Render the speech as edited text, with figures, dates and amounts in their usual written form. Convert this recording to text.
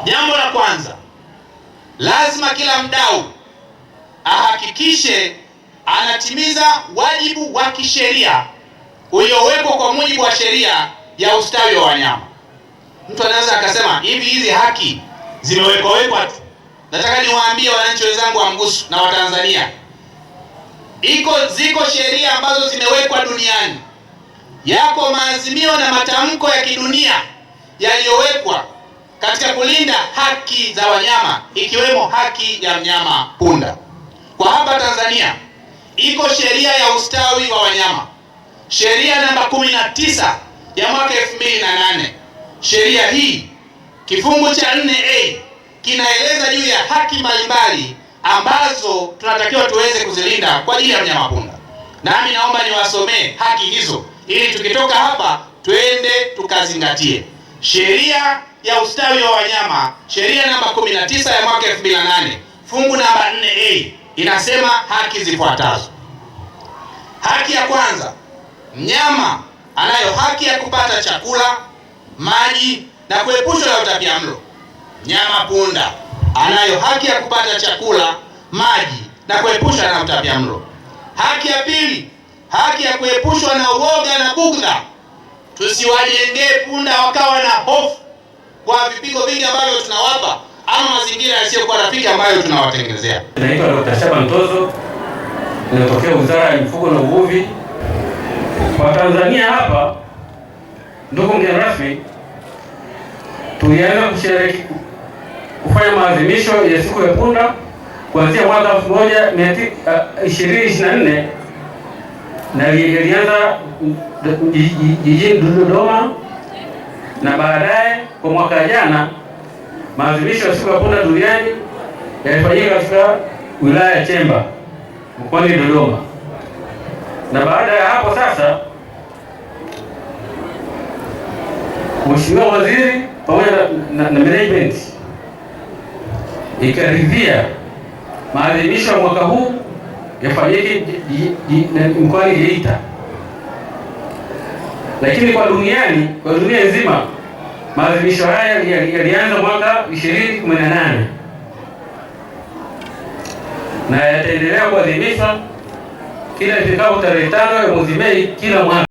Jambo la kwanza, lazima kila mdau ahakikishe anatimiza wajibu wa kisheria uliowekwa kwa mujibu wa sheria ya ustawi wa wanyama. Mtu anaweza akasema hivi, hizi haki zimewekwa tu. Nataka niwaambie wananchi wenzangu wa Mgusu na Watanzania, ziko sheria ambazo zimewekwa duniani. Yako maazimio na matamko ya kidunia yaliyowekwa katika kulinda haki za wanyama, ikiwemo haki ya mnyama punda. Kwa hapa Tanzania iko sheria ya ustawi wa wanyama, sheria namba 19 ya mwaka 2008. Sheria hii kifungu cha 4A kinaeleza juu ya haki mbalimbali ambazo tunatakiwa tuweze kuzilinda kwa ajili ya mnyama punda. Nami naomba niwasomee haki hizo ili tukitoka hapa twende tukazingatie. Sheria ya ustawi wa wanyama, sheria namba 19 ya mwaka 2008, fungu namba 4A inasema haki zifuatazo. Haki ya kwanza, mnyama anayo haki ya kupata chakula, maji na kuepushwa na utapiamlo. Mnyama punda anayo haki ya kupata chakula, maji na kuepushwa na utapiamlo. Haki ya pili, haki ya kuepushwa na uoga na bugdha. Tusiwajengee punda wakawa na hofu kwa vipigo vingi ambavyo tunawapa ama mazingira yasiyokuwa rafiki ambayo tunawatengenezea. Naitwa Dr. Shaban Tozo, ninatokea Wizara ya Mifugo na Uvuvi. Kwa Tanzania hapa, ndugu mgeni rasmi, tulianza kufanya maadhimisho ya siku ya punda kuanzia mwaka 2024 na ilianza jijini Dodoma, na baadaye kwa mwaka jana maadhimisho ya siku ya punda duniani yalifanyika katika wilaya ya Chemba mkoani Dodoma. Na baada ya hapo sasa, Mheshimiwa Waziri pamoja na management ikaridhia maadhimisho ya mwaka huu yafanyike mkoani Geita. Lakini kwa dunia nzima maadhimisho haya yalianza mwaka 2018 na yataendelea kuadhimishwa kila ifikapo tarehe 5 ya mwezi Mei kila mwaka.